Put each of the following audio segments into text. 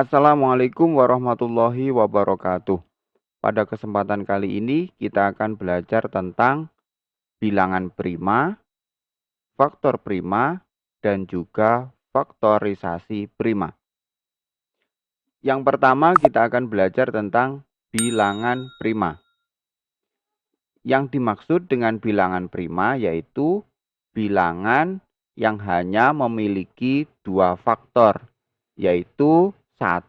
Assalamualaikum warahmatullahi wabarakatuh. Pada kesempatan kali ini kita akan belajar tentang bilangan prima, faktor prima, dan juga faktorisasi prima. Yang pertama kita akan belajar tentang bilangan prima. Yang dimaksud dengan bilangan prima yaitu bilangan yang hanya memiliki dua faktor, yaitu 1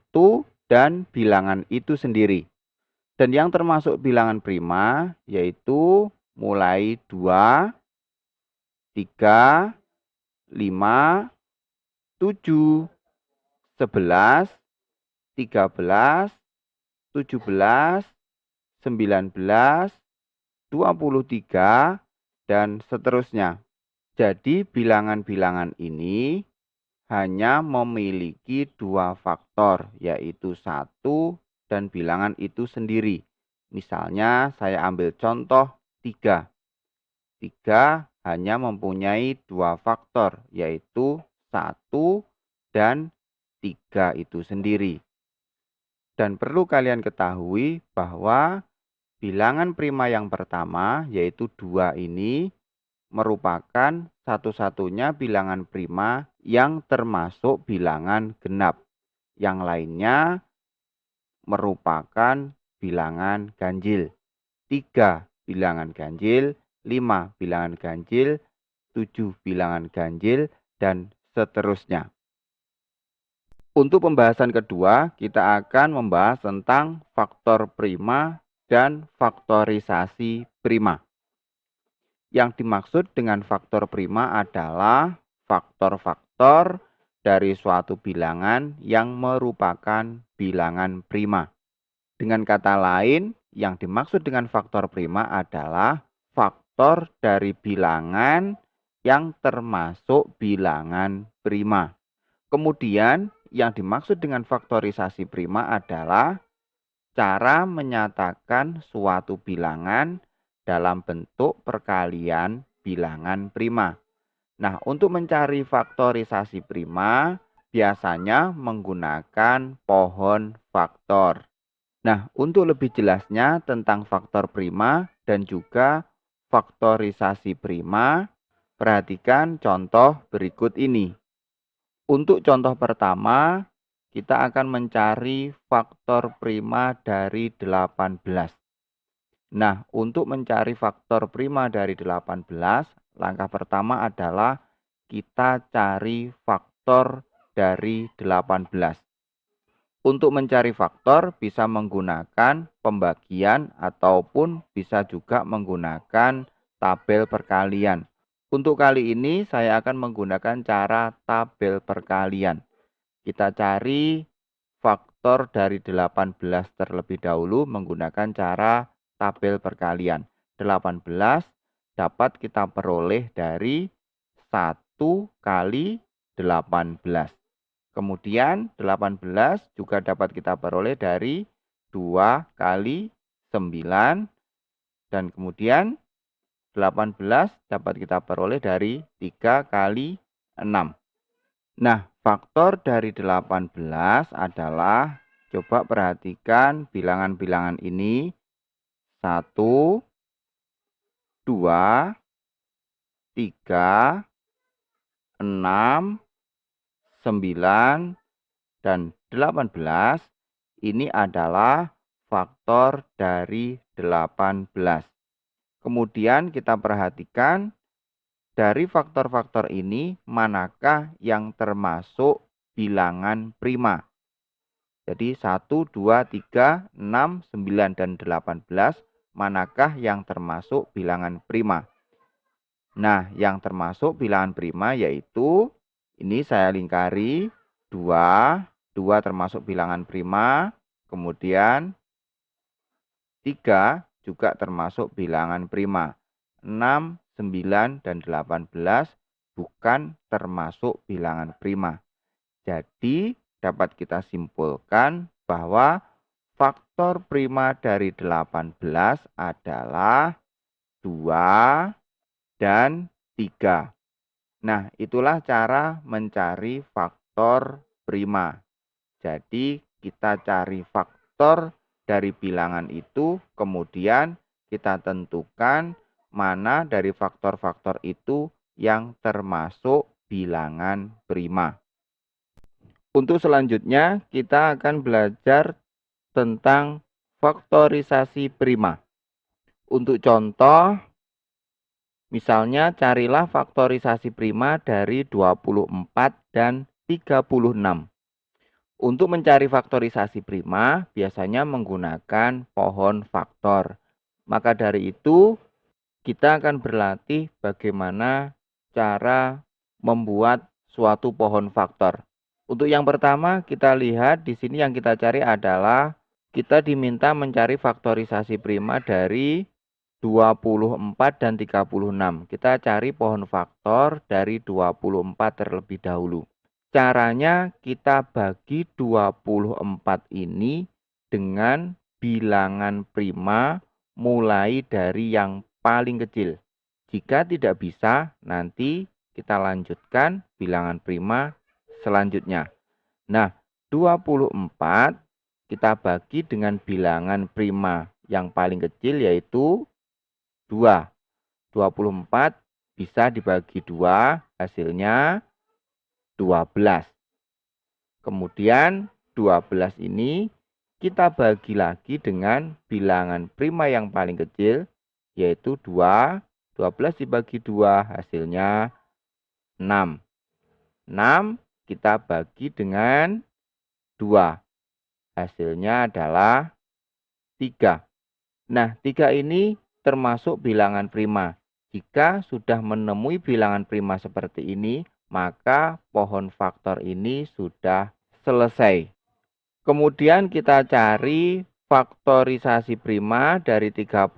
dan bilangan itu sendiri. Dan yang termasuk bilangan prima yaitu mulai 2, 3, 5, 7, 11, 13, 17, 19, 23, dan seterusnya. Jadi bilangan-bilangan ini hanya memiliki dua faktor, yaitu 1 dan bilangan itu sendiri. Misalnya saya ambil contoh 3. 3 hanya mempunyai dua faktor, yaitu 1 dan 3 itu sendiri. Dan perlu kalian ketahui bahwa bilangan prima yang pertama, yaitu 2 ini, merupakan satu-satunya bilangan prima yang termasuk bilangan genap. Yang lainnya merupakan bilangan ganjil. 3 bilangan ganjil, 5 bilangan ganjil, 7 bilangan ganjil, dan seterusnya. Untuk pembahasan kedua, kita akan membahas tentang faktor prima dan faktorisasi prima. Yang dimaksud dengan faktor prima adalah faktor-faktor dari suatu bilangan yang merupakan bilangan prima. Dengan kata lain, yang dimaksud dengan faktor prima adalah faktor dari bilangan yang termasuk bilangan prima. Kemudian, yang dimaksud dengan faktorisasi prima adalah cara menyatakan suatu bilangan dalam bentuk perkalian bilangan prima. Nah, untuk mencari faktorisasi prima, biasanya menggunakan pohon faktor. Nah, untuk lebih jelasnya tentang faktor prima dan juga faktorisasi prima, perhatikan contoh berikut ini. Untuk contoh pertama, kita akan mencari faktor prima dari 18. Nah, untuk mencari faktor prima dari 18, langkah pertama adalah kita cari faktor dari 18. Untuk mencari faktor bisa menggunakan pembagian ataupun bisa juga menggunakan tabel perkalian. Untuk kali ini saya akan menggunakan cara tabel perkalian. Kita cari faktor dari 18 terlebih dahulu menggunakan cara tabel perkalian. 18 dapat kita peroleh dari 1 kali 18. Kemudian 18 juga dapat kita peroleh dari 2 kali 9. Dan kemudian 18 dapat kita peroleh dari 3 kali 6. Nah, faktor dari 18 adalah, coba perhatikan bilangan-bilangan ini. 1, 2, 3, 6, 9, dan 18. Ini adalah faktor dari 18. Kemudian kita perhatikan dari faktor-faktor ini manakah yang termasuk bilangan prima. Jadi 1, 2, 3, 6, 9, dan 18 manakah yang termasuk bilangan prima. Nah, yang termasuk bilangan prima yaitu, ini saya lingkari, 2 termasuk bilangan prima, kemudian 3 juga termasuk bilangan prima. 6, 9, dan 18 bukan termasuk bilangan prima. Jadi dapat kita simpulkan bahwa faktor prima dari 18 adalah 2 dan 3. Nah, itulah cara mencari faktor prima. Jadi, kita cari faktor dari bilangan itu, kemudian kita tentukan mana dari faktor-faktor itu yang termasuk bilangan prima. Untuk selanjutnya, kita akan belajar tentang faktorisasi prima. Untuk contoh, misalnya carilah faktorisasi prima dari 24 dan 36. Untuk mencari faktorisasi prima, biasanya menggunakan pohon faktor. Maka dari itu, kita akan berlatih bagaimana cara membuat suatu pohon faktor. Untuk yang pertama, kita lihat di sini yang kita cari adalah kita diminta mencari faktorisasi prima dari 24 dan 36. Kita cari pohon faktor dari 24 terlebih dahulu. Caranya kita bagi 24 ini dengan bilangan prima mulai dari yang paling kecil. Jika tidak bisa, nanti kita lanjutkan bilangan prima selanjutnya. Nah, 24 kita bagi dengan bilangan prima yang paling kecil yaitu 2. 24 bisa dibagi 2, hasilnya 12. Kemudian 12 ini kita bagi lagi dengan bilangan prima yang paling kecil yaitu 2. 12 dibagi 2 hasilnya 6. 6 kita bagi dengan 2. Hasilnya adalah 3. Nah, 3 ini termasuk bilangan prima. Jika sudah menemui bilangan prima seperti ini, maka pohon faktor ini sudah selesai. Kemudian kita cari faktorisasi prima dari 36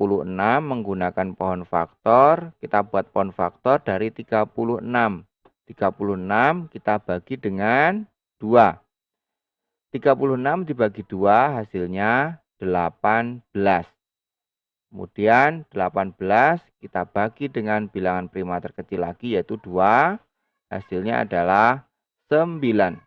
menggunakan pohon faktor. Kita buat pohon faktor dari 36. 36 kita bagi dengan 2. 36 dibagi 2 hasilnya 18. Kemudian 18 kita bagi dengan bilangan prima terkecil lagi yaitu 2. Hasilnya adalah 9.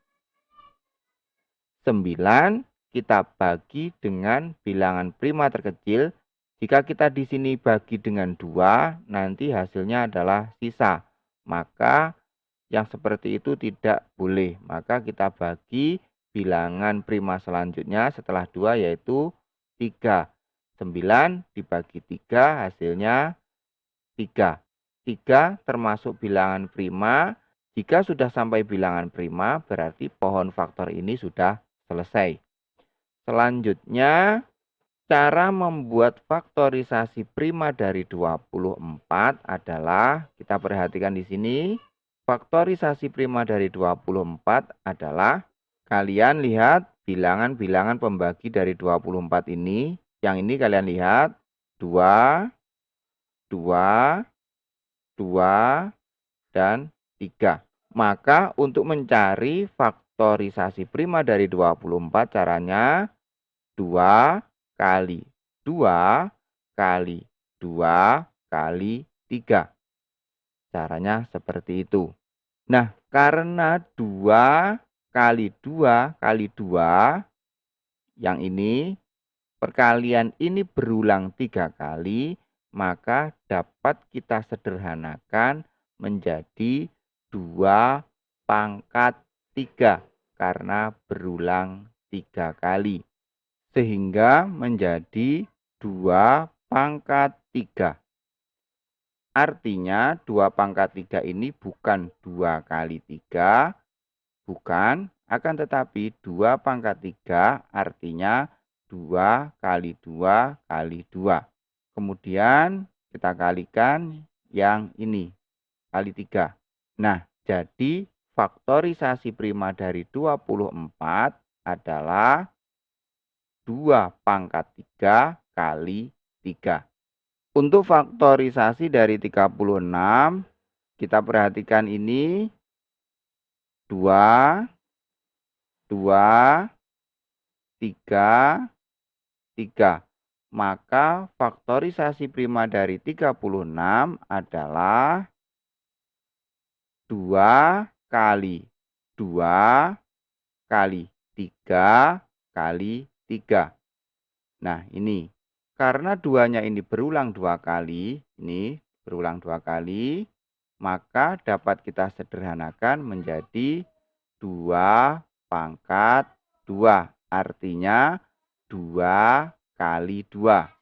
9 kita bagi dengan bilangan prima terkecil. Jika kita di sini bagi dengan 2, nanti hasilnya adalah sisa. Maka yang seperti itu tidak boleh. Maka kita bagi bilangan prima selanjutnya setelah 2 yaitu 3. 9 dibagi 3 hasilnya 3. 3 termasuk bilangan prima. Jika sudah sampai bilangan prima berarti pohon faktor ini sudah selesai. Selanjutnya cara membuat faktorisasi prima dari 24 adalah kita perhatikan di sini. Faktorisasi prima dari 24 adalah kalian lihat bilangan-bilangan pembagi dari 24 ini. Yang ini kalian lihat 2, 2, 2, dan 3. Maka untuk mencari faktorisasi prima dari 24 caranya 2 kali 2 kali 2 kali 3. Caranya seperti itu. Nah, karena 2 kali 2 kali 2 yang ini perkalian ini berulang 3 kali, maka dapat kita sederhanakan menjadi 2 pangkat 3 karena berulang 3 kali. Sehingga menjadi 2 pangkat 3. Artinya 2 pangkat 3 ini bukan 2 kali 3, bukan, akan tetapi 2 pangkat 3 artinya 2 kali 2 kali 2. Kemudian kita kalikan yang ini, kali 3. Nah, jadi faktorisasi prima dari 24 adalah 2 pangkat 3 kali 3. Untuk faktorisasi dari 36, kita perhatikan ini 2, 2, 3, 3. maka faktorisasi prima dari 36 adalah 2 kali 2 kali 3 kali 3. Nah, ini karena duanya ini berulang 2 kali, maka dapat kita sederhanakan menjadi 2 pangkat 2. Artinya 2 kali 2.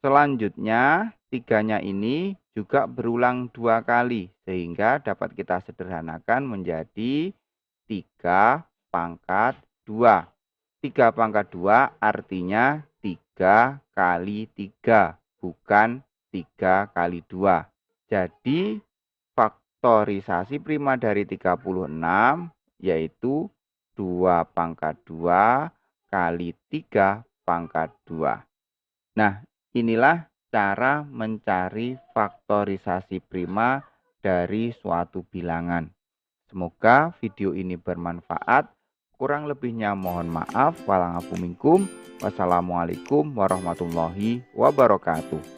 Selanjutnya, 3-nya ini juga berulang 2 kali, sehingga dapat kita sederhanakan menjadi 3 pangkat 2. 3 pangkat 2 artinya 3 kali 3, bukan 3 kali 2. Jadi, faktorisasi prima dari 36 yaitu 2 pangkat 2 kali 3 pangkat 2. Nah, inilah cara mencari faktorisasi prima dari suatu bilangan. Semoga video ini bermanfaat. Kurang lebihnya mohon maaf. Wassalamualaikum warahmatullahi wabarakatuh.